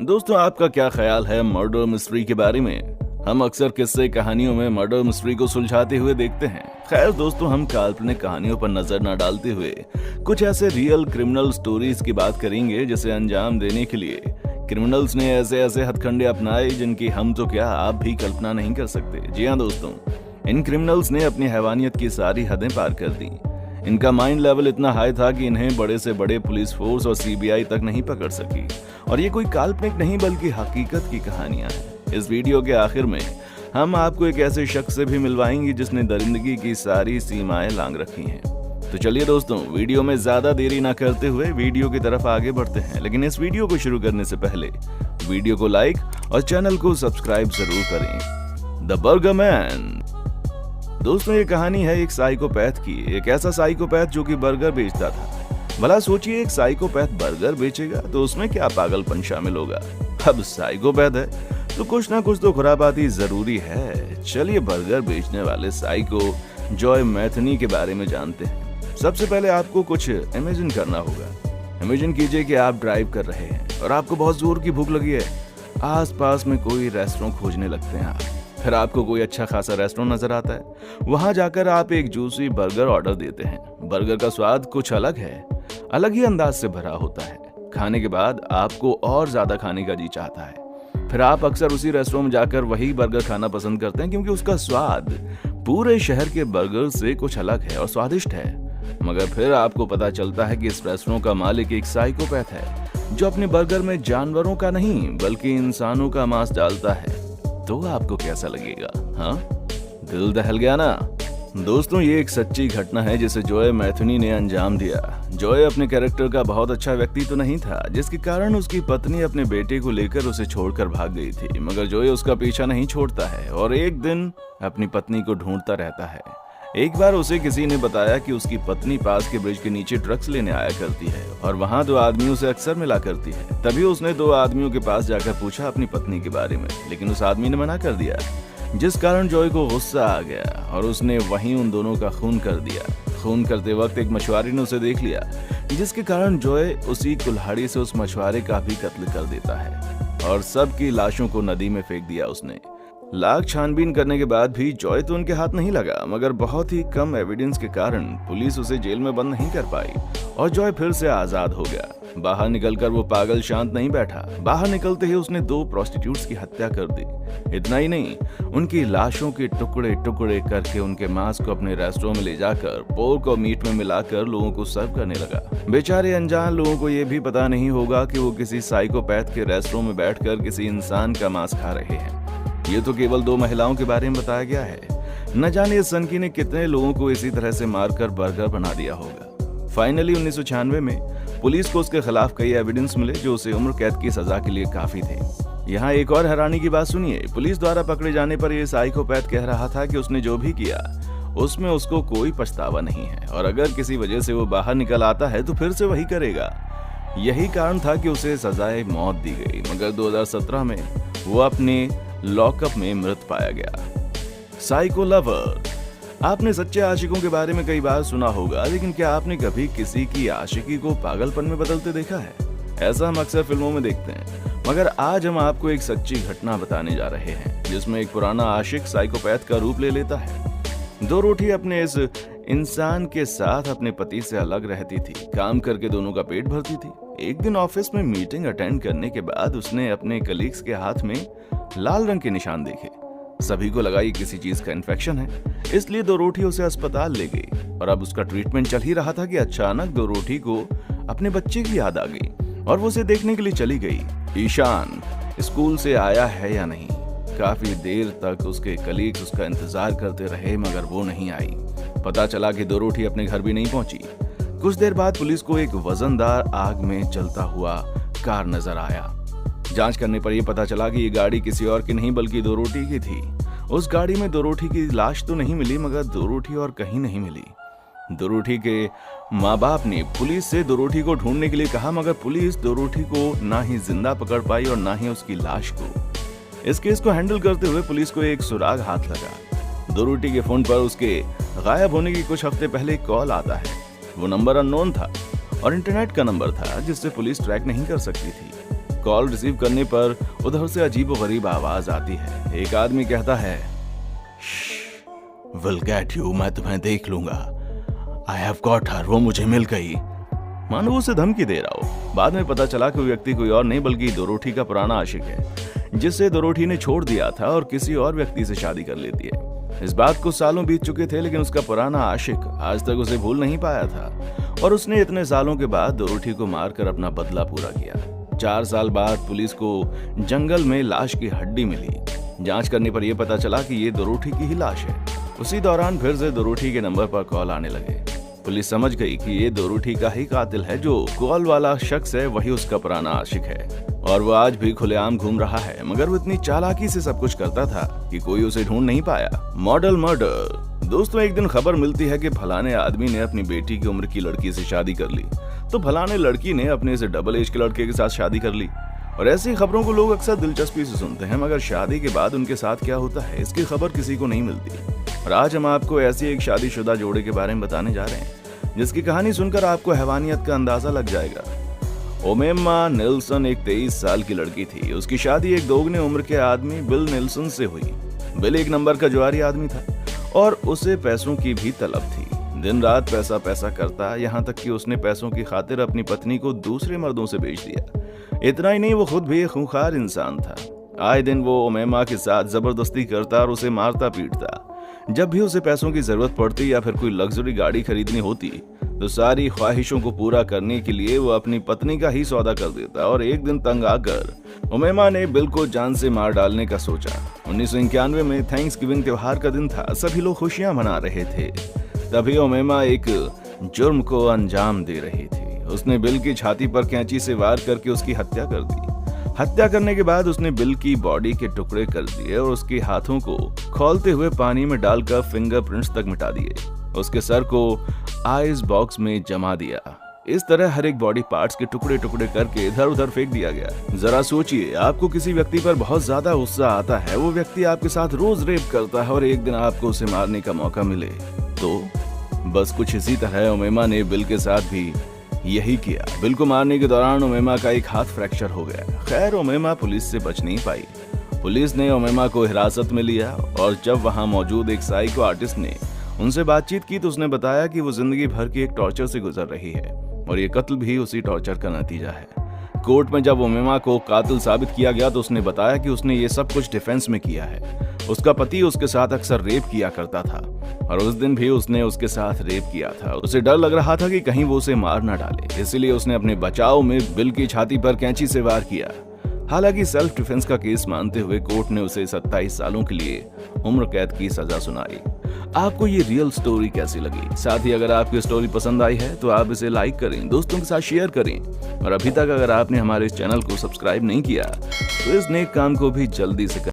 दोस्तों, आपका क्या ख्याल है मर्डर मिस्ट्री के बारे में? हम अक्सर किस्से कहानियों में मर्डर मिस्ट्री को सुलझाते हुए देखते हैं। खैर दोस्तों, हम काल्पनिक कहानियों पर नजर न डालते हुए कुछ ऐसे रियल क्रिमिनल स्टोरीज की बात करेंगे जिसे अंजाम देने के लिए क्रिमिनल्स ने ऐसे ऐसे हथकंडे अपनाए जिनकी हम तो क्या आप भी कल्पना नहीं कर सकते। जी हाँ दोस्तों, इन क्रिमिनल्स ने अपनी हैवानियत की सारी हदें पार कर दी। इनका माइंड लेवल इतना हाई था कि इन्हें बड़े से बड़े पुलिस फोर्स और सीबीआई तक नहीं पकड़ सकी। और ये कोई काल्पनिक नहीं बल्कि हकीकत की कहानियां हैं। इस वीडियो के आखिर में हम आपको एक ऐसे शख्स से भी मिलवाएंगे जिसने दरिंदगी की सारी सीमाएं लांघ रखी हैं। तो चलिए दोस्तों, वीडियो में ज्यादा देरी ना करते हुए वीडियो की तरफ आगे बढ़ते हैं। लेकिन इस वीडियो को शुरू करने से पहले वीडियो को लाइक और चैनल को सब्सक्राइब जरूर करें। The burger man. दोस्तों, ये कहानी है एक साइकोपैथ की। एक ऐसा साइकोपैथ जो कि बर्गर बेचता था। भला सोचिए, एक साइकोपैथ बर्गर बेचेगा तो उसमें क्या पागलपन शामिल होगा। अब साइकोपैथ है तो कुछ ना कुछ तो खुरापाती जरूरी है। चलिए बर्गर बेचने वाले साइको जॉय मैथनी के बारे में जानते हैं। सबसे पहले आपको कुछ इमेजिन करना होगा। इमेजिन कीजिए कि आप ड्राइव कर रहे हैं और आपको बहुत जोर की भूख लगी है। आसपास में कोई रेस्टोरेंट खोजने लगते हैं आप। फिर आपको कोई अच्छा खासा रेस्टोरेंट नजर आता है। वहां जाकर आप एक जूसी बर्गर ऑर्डर देते हैं। बर्गर का स्वाद कुछ अलग है, अलग ही अंदाज से भरा होता है। खाने के बाद आपको और ज्यादा खाने का जी चाहता है। फिर आप अक्सर उसी रेस्टोरेंट में जाकर वही बर्गर खाना पसंद करते हैं क्योंकि उसका स्वाद पूरे शहर के बर्गर से कुछ अलग है और स्वादिष्ट है। मगर फिर आपको पता चलता है कि इस रेस्टोरेंट का मालिक एक साइकोपैथ है जो अपने बर्गर में जानवरों का नहीं बल्कि इंसानों का मांस डालता है। तो आपको कैसा लगेगा? हाँ, दिल दहल गया ना? दोस्तों, ये एक सच्ची घटना है जिसे जॉय मैथनी ने अंजाम दिया। जॉय अपने कैरेक्टर का बहुत अच्छा व्यक्ति तो नहीं था, जिसके कारण उसकी पत्नी अपने बेटे को लेकर उसे छोड़कर भाग गई थी। मगर जॉय उसका पीछा नहीं छोड़ता है और एक दिन अपनी पत्नी को ढूंढता रहता है। एक बार उसे किसी ने बताया कि उसकी पत्नी पास के ब्रिज के नीचे ड्रग्स लेने आया करती है और वहां 2 आदमियों से अक्सर मिला करती है। तभी उसने 2 आदमियों के पास जाकर पूछा अपनी पत्नी के बारे में, लेकिन उस आदमी ने मना कर दिया, जिस कारण जॉय को गुस्सा आ गया और उसने वहीं उन दोनों का खून कर दिया। खून करते वक्त एक मछुआरे ने उसे देख लिया, जिसके कारण जॉय उसी कुल्हाड़ी से उस मछुआरे का भी कत्ल कर देता है और सबकी लाशों को नदी में फेंक दिया उसने। लाख छानबीन करने के बाद भी जॉय तो उनके हाथ नहीं लगा, मगर बहुत ही कम एविडेंस के कारण पुलिस उसे जेल में बंद नहीं कर पाई और जॉय फिर से आजाद हो गया। बाहर निकलकर वो पागल शांत नहीं बैठा। बाहर निकलते ही उसने 2 प्रोस्टिट्यूट्स की हत्या कर दी। इतना ही नहीं, उनकी लाशों के टुकड़े टुकड़े करके उनके मांस को अपने रेस्टोरेंट में ले जाकर पोर्क और मीट में मिलाकर लोगों को सर्व करने लगा। बेचारे अनजान लोगों को ये भी पता नहीं होगा कि वो किसी साइकोपैथ के रेस्टोरेंट में बैठकर किसी इंसान का मांस खा रहे हैं। ये तो केवल 2 महिलाओं के बारे में बताया गया है। न जाने इस सनकी ने कितने लोगों को इसी तरह से मारकर बर्गर बना दिया होगा। फाइनली 1996 में पुलिस को उसके खिलाफ कई एविडेंस मिले जो उसे उम्र कैद की सजा के लिए काफी थे। यहाँ एक और हैरानी की बात सुनिए। पुलिस द्वारा पकड़े जाने पर यह साइकोपैथ कह रहा था कि उसने जो भी किया उसमें उसको कोई पछतावा नहीं है और अगर किसी वजह से वो बाहर निकल आता है तो फिर से वही करेगा। यही कारण था कि उसे सजाए मौत दी गई। मगर 2017 में वो अपने लॉकअप में मृत पाया गया। Psycho lover. आपने सच्चे आशिकों के बारे में कई बार सुना होगा, लेकिन क्या आपने कभी किसी की आशिकी को पागलपन में बदलते देखा है? ऐसा हम अक्सर फिल्मों में देखते हैं, मगर आज हम आपको एक सच्ची घटना बताने जा रहे हैं जिसमें एक पुराना आशिक साइकोपैथ का रूप ले लेता है। 2 रोटी अपने इस इंसान के साथ अपने पति से अलग रहती थी। काम करके दोनों का पेट भरती थी। एक दिन ऑफिस में मीटिंग अटेंड करने के बाद उसने अपने कलीग्स के हाथ में लाल रंग के निशान देखे। सभी को लगा ये किसी चीज का इन्फेक्शन है, इसलिए 2 रोटी उसे अस्पताल ले गई। और अब उसका ट्रीटमेंट चल ही रहा था कि अचानक 2 रोटी को अपने बच्चे की याद आ गई और वो उसे देखने के लिए चली गई। ईशान स्कूल से आया है या नहीं। काफी देर तक उसके कलीग्स उसका इंतजार करते रहे मगर वो नहीं आई। पता चला कि 2 रोटी अपने घर भी नहीं पहुंची। कुछ देर बाद पुलिस को एक वजनदार आग में जलता हुआ कार नजर आया। जांच करने पर यह पता चला कि ये गाड़ी किसी और की नहीं बल्कि 2 रोटी की थी। उस गाड़ी में 2 रोटी की लाश तो नहीं मिली मगर 2 रोटी और कहीं नहीं मिली। 2 रोटी के माँ बाप ने पुलिस से 2 रोटी को ढूंढने के लिए कहा, मगर पुलिस 2 रोटी को ना ही जिंदा पकड़ पाई और ना ही उसकी लाश को। इस केस को हैंडल करते हुए पुलिस को एक सुराग हाथ लगा। 2 रोटी के फोन पर उसके गायब होने की कुछ हफ्ते पहले एक कॉल आता है। वो नंबर अननोन था और इंटरनेट का नंबर था जिससे पुलिस ट्रैक नहीं कर सकती थी। कॉल रिसीव करने पर उधर से अजीबोगरीब आवाज आती है। एक आदमी कहता है, विल गेट यू, मैं तुम्हें देख लूंगा, आई हैव गॉट हर, वो मुझे मिल गई। मानो उसे धमकी दे रहा हो। बाद में पता चला कि वो व्यक्ति कोई और नहीं बल्कि दोरोठी का पुराना आशिक है, जिसे दोरोठी ने छोड़ दिया था और किसी और व्यक्ति से शादी कर लेती है। इस बात को सालों बीत चुके थे, लेकिन उसका पुराना आशिक आज तक उसे भूल नहीं पाया था और उसने इतने सालों के बाद दोरोठी को मारकर अपना बदला पूरा किया। 4 साल बाद पुलिस को जंगल में लाश की हड्डी मिली। जांच करने पर यह पता चला कि ये दोरोठी की ही लाश है। उसी दौरान फिर से दोरोठी के नंबर पर कॉल आने लगे। पुलिस समझ गई कि ये दोरोठी का ही कातिल है। जो कॉल वाला शख्स है वही उसका पुराना आशिक है और वो आज भी खुलेआम घूम रहा है, मगर वो इतनी चालाकी से सब कुछ करता था कि कोई उसे ढूंढ नहीं पाया। Model murder. दोस्तों, एक दिन खबर मिलती है कि फलाने आदमी ने अपनी बेटी की उम्र की लड़की से शादी कर ली, तो फलाने लड़की ने अपने से डबल एज के लड़के के साथ शादी कर ली। और ऐसी खबरों को लोग अक्सर दिलचस्पी से सुनते हैं, मगर शादी के बाद उनके साथ क्या होता है इसकी खबर किसी को नहीं मिलती। और आज हम आपको ऐसी एक शादीशुदा जोड़े के बारे में बताने जा रहे हैं जिसकी कहानी सुनकर आपको हैवानियत का अंदाजा लग जाएगा। ओमेमा नेल्सन एक 23 साल की लड़की थी। उसकी शादी एक दोगुने उम्र के आदमी बिल नेल्सन से हुई। बिल एक नंबर का जुआरी आदमी था और उसे पैसों की भी तलब थी। दिन रात पैसा पैसा करता, यहाँ तक कि उसने पैसों की खातिर अपनी पत्नी को दूसरे मर्दों से बेच दिया। इतना ही नहीं, वो खुद भी एक खूंखार इंसान था। आए दिन वो ओमेमा के साथ जबरदस्ती करता और उसे मारता पीटता। जब भी उसे पैसों की जरूरत पड़ती या फिर कोई लग्जरी गाड़ी खरीदनी होती तो सारी ख्वाहिशों को पूरा करने के लिए वो अपनी पत्नी का ही सौदा कर देता। और एक दिन तंग आकर ओमेमा ने बिल को जान से मार डालने का सोचा। 1991 में थैंक्सगिविंग त्योहार का दिन था। सभी लोग खुशियां मना रहे थे। तभी ओमेमा एक जुर्म को अंजाम दे रही थी। उसने बिल की छाती पर कैंची से वार करके उसकी हत्या कर दी। हत्या करने के बाद उसने बिल की बॉडी के टुकड़े कर दिए और उसके हाथों को खौलते हुए पानी में डालकर फिंगरप्रिंट्स तक मिटा दिए। उसके सर को आइस बॉक्स में जमा दिया। इस तरह हर एक बॉडी पार्ट्स के टुकड़े टुकड़े करके इधर उधर फेंक दिया गया। जरा सोचिए, आपको किसी व्यक्ति पर बहुत ज्यादा गुस्सा आता है, वो व्यक्ति आपके साथ रोज रेप करता है और एक दिन आपको उसे मारने का मौका मिले तो बस कुछ इसी तरह ओमेमा ने बिल के साथ भी यही किया। बिल को मारने के दौरान ओमेमा का एक हाथ फ्रैक्चर हो गया। खैर, ओमेमा पुलिस से बच नहीं पाई। पुलिस ने ओमेमा को हिरासत में लिया और जब वहां मौजूद एक साइको आर्टिस्ट ने उनसे बातचीत की तो उसने बताया कि वो जिंदगी भर की एक टॉर्चर से गुजर रही है और ये कत्ल भी उसी टॉर्चर का नतीजा है। कोर्ट में जब ओमेमा को कातिल साबित किया गया तो उसने बताया कि उसने ये सब कुछ डिफेंस में किया है। उसका पति उसके साथ अक्सर रेप किया करता था और उस दिन भी उसने उसके साथ रेप किया था। उसे डर लग रहा था कि कहीं वो उसे मार ना डाले, इसलिए उसने अपने बचाव में बिल की छाती पर कैंची से वार किया। हालांकि सेल्फ डिफेंस का केस मानते हुए कोर्ट ने उसे 27 सालों के लिए उम्र कैद की सजा सुनाई। आपको ये रियल स्टोरी कैसी लगी? साथ ही अगर आपकी स्टोरी पसंद आई है तो आप इसे लाइक करें, दोस्तों के साथ शेयर करें और अभी तक अगर आपने हमारे इस चैनल को सब्सक्राइब नहीं किया तो इस नेक काम को भी जल्दी से करें।